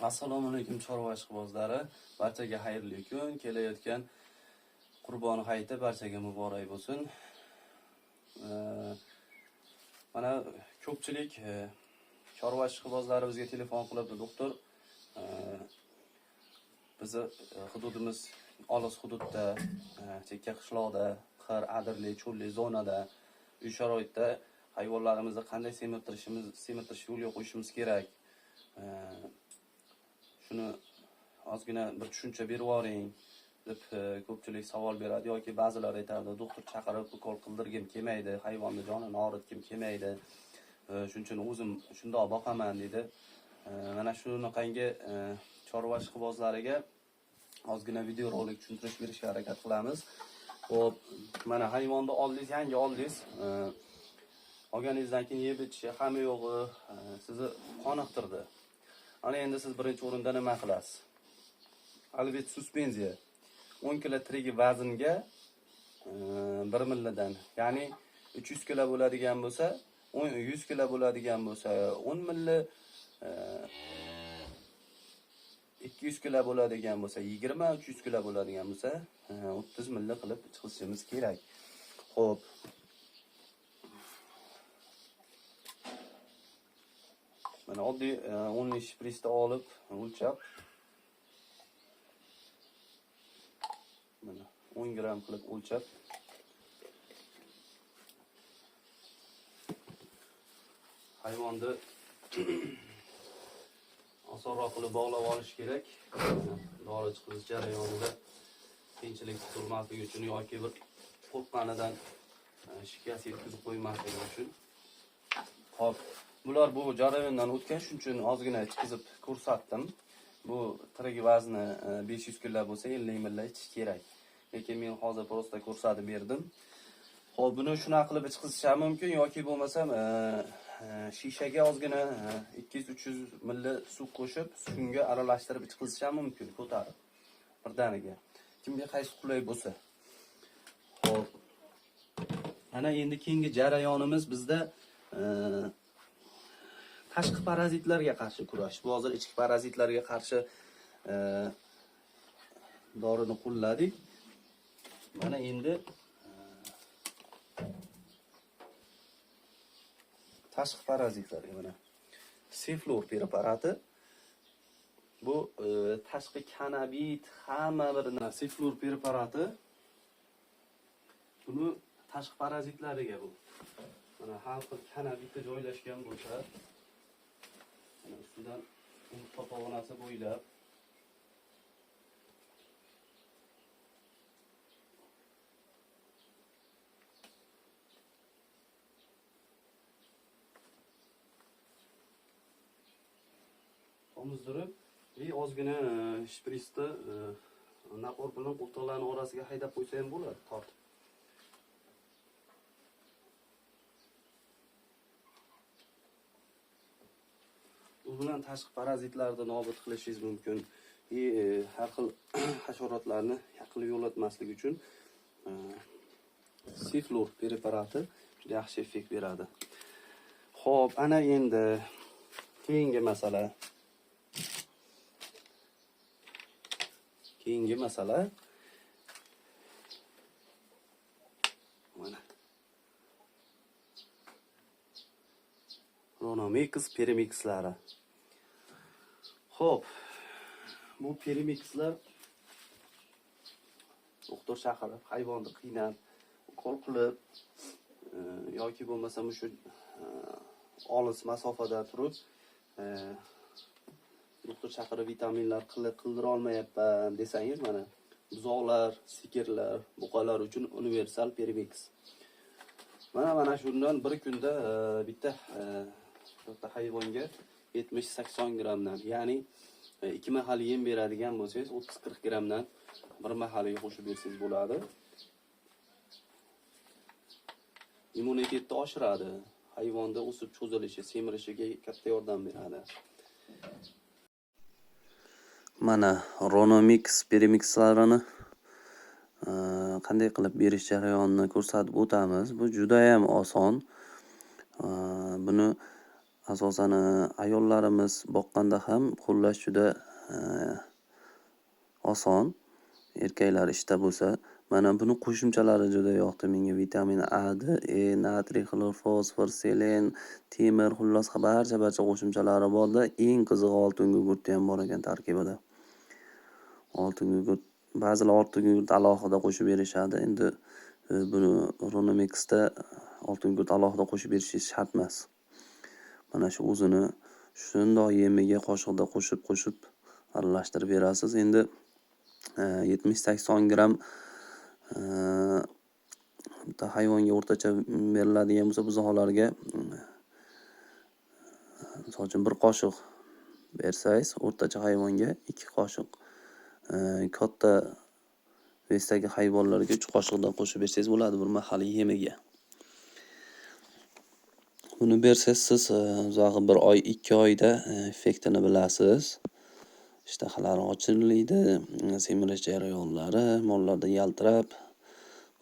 Assalomu alaykum chorva ishqibozlari. Barchaga xayrli kun. Kelayotgan Qurbon hayiti barchaga muborak bo'lsin. Mana ko'pchilik chorva ishqibozlari bizga telefon qilib, doktor, bizni hududimiz olis hududda, chekka qishloqda, qir, adirli, cho'lli zonada, uy sharoitida hayvonlarimizni qanday semirtirish yo'liga qo'yishimiz kerak. Shuni ozgina bir tushuncha berib yuboring deb ko'pchilik savol beradi yoki ba'zilar aytadi, doktor chaqirib ukol qildirgim kelmaydi, hayvonni jonini og'ritgim kelmaydi. Shuning uchun o'zim shundoq boqaman dedi. Mana shunaqangi chorva ishqibozlariga ozgina video rolik tushuntirish berishga harakat qilamiz. Xo'p, mana hayvonni oldingiz, yangi oldingiz. Olganingizdan keyin yeb ichishi hamma yo'g'i sizni qoniqtirdi. Ana endi siz birinchi o'rinda nima qilasiz? Alvet suspenziya 10 kg tirigi vaznga 1 millidan, ya'ni 300 kg bo'ladigan bo'lsa, 100 kg bo'ladigan bo'lsa 10 milli, 200 kg bo'ladigan bo'lsa 20, 300 kg bo'ladigan bo'lsa 30 milli qilib chiqishimiz kerak. Xo'p. Mana oddiy 10 shpritsni olib o'lchab, mana 10 gram qilib o'lchab, hayvonni osonroq qilib bog'lab olish kerak. Dori chiqish jarayonida qiyinchilik tug'masligi uchun yoki bir qo'rqqanidan shikast yetkazib qo'ymasligi uchun. Hop, bular bu jarayondan o'tgan, shuning uchun ozgina chiqizib ko'rsatdim. Bu tirigi vazni 500 kg bo'lsa 50 ml ichish kerak. Lekin men hozir prosta ko'rsatib berdim. Xo'p, buni shuna qilib chiqizishim mumkin yoki bo'lmasam shishaga ozgina 200-300 ml suv qo'shib, shunga aralashtirib chiqizishim mumkin, ko'tarib birdaniga. Kimga qaysi qulay bo'lsa. Xo'p. Ana endi keyingi jarayonimiz bizda tashqi parazitlarga qarshi kurash. Bu hozir ichki parazitlarga qarshi dorini qo'lladik. Mana endi tashqi parazitlarga mana Ceflor preparati. Bu tashqi kanabit hamma bir Ceflor preparati. Buni tashqi parazitlariga bu. Mana har bir kanabitda joylashgan bo'lsa, mana ustidan umurtqa pog'onasi bo'ylab omizdirib va ozgina shpritsni napor bilan o'rtoqlarning orasiga haydab qo'ysa ham bo'ladi, tortib. Bu bilan tashqi parazitlarni nobud qilishingiz mumkin. Har xil hasharotlarni yaqinga yo'latmaslik uchun Ceflor preparati juda yaxshi effekt beradi. Xo'p, ana endi keyingi masala. Mana Ronomix premixlari. Xo'p, bu premixlar doktor chaqirib, hayvonni qiynab, ukol qilib yoki bo'lmasa shu olis masofada turib doktor chaqirib vitaminlar qildira olmayapman desangiz, mana buzoqlar, sigirlar, buqalar uchun universal premix. Mana shundan bir kunda bitta hayvonga 70-80 gramdan, ya'ni 2 mahal yem beradigan bo'lsangiz 30-40 gramdan bir mahaliga qo'shib bersangiz bo'ladi. Immunitetni oshiradi, hayvonda o'sib cho'zilishi, semirishiga katta yordam beradi. Mana Ronomix premixlarini qanday qilib berish jarayonini ko'rsatib o'tamiz. Bu juda ham oson. Buni asosan ayollarimiz boqqanda ham xullas juda oson. Erkaklar ishda bo'lsa, mana buni qo'shimchalari juda yoqdi menga. Vitamin A, D, E, natriy, xlor, fosfor, selen, temir, xullas barcha qo'shimchalari borda. Eng qizig'i oltin gugurti ham bor ekan tarkibida. Oltin gugurt, ba'zilar oltin gugurt alohida qo'shib berishadi. Endi buni Ronomixda oltin gugurt alohida qo'shib berishingiz shart emas. Mana shu o'zini shundoq yemiga qoshiqda qo'shib aralashtirib berasiz. Endi 70-80 gram bitta hayvonga o'rtacha beriladigan bo'lsa, buzoqlarga misol uchun 1 qoshiq bersangiz, o'rtacha hayvonga 2 qoshiq, katta vesdagi hayvonlarga 3 qoshiqdan qo'shib bersangiz bo'ladi bir mahalik yemiga. Buni bersangiz siz uzoqi 1 oy, 2 oyda effektini bilasiz. Ishtahalari ochiladi, semirish jarayonlari mollarda yaltirab,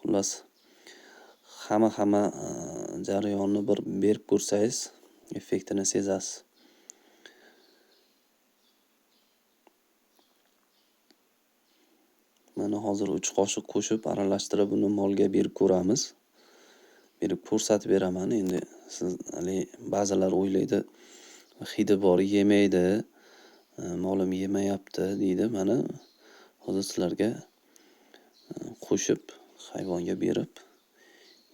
xullas hamma jarayonni bir berib ko'rsangiz, effektini sezasiz. Mana hozir 3 qoshiq qo'shib aralashtirib buni molga berib ko'ramiz. Berib ko'rsatib beraman. Endi siz ba'zilar o'ylaydi, hidi bor, yemaydi, molim yemayapti deydi. Mana hozir sizlarga qo'shib hayvonga berib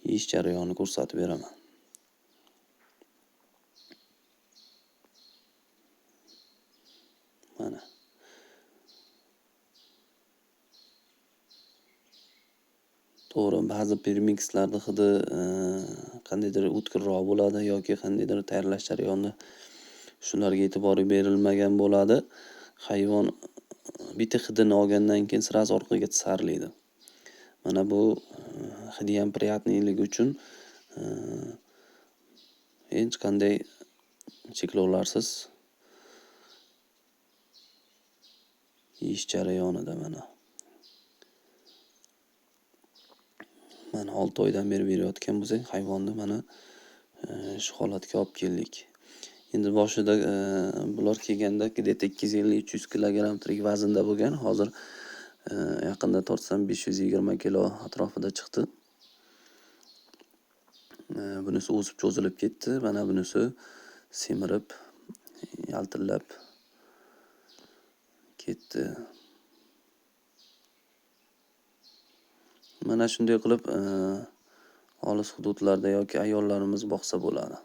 yeyish jarayonini ko'rsatib beraman. Mana to'g'ri, ba'zi premikslarda hidi qandaydir o'tkirroq bo'ladi yoki qandaydir tayyorlash jarayonida shularga e'tibor berilmagan bo'ladi. Hayvon bitta hidini olgandan keyin sirasi orqaga tisarlaydi. Mana bu hidi ham priyatniligi uchun hech qanday cheklovlarsiz yeyish jarayonida mana 6 oydan beri berayotgan bo'lsak, hayvonni mana shu holatga olib keldik. Endi boshida bular kelganda 250-300 kilogramm tirik vaznda bo'lgan. Hozir yaqinda tortsam 520 kilo atrofida chiqdi. Bunisi o'sib cho'zilib ketdi. Mana bunisi semirib, yaltillab ketdi. Mana shunday qilib olis hududlarda yoki ayollarimiz boqsa bo'ladi.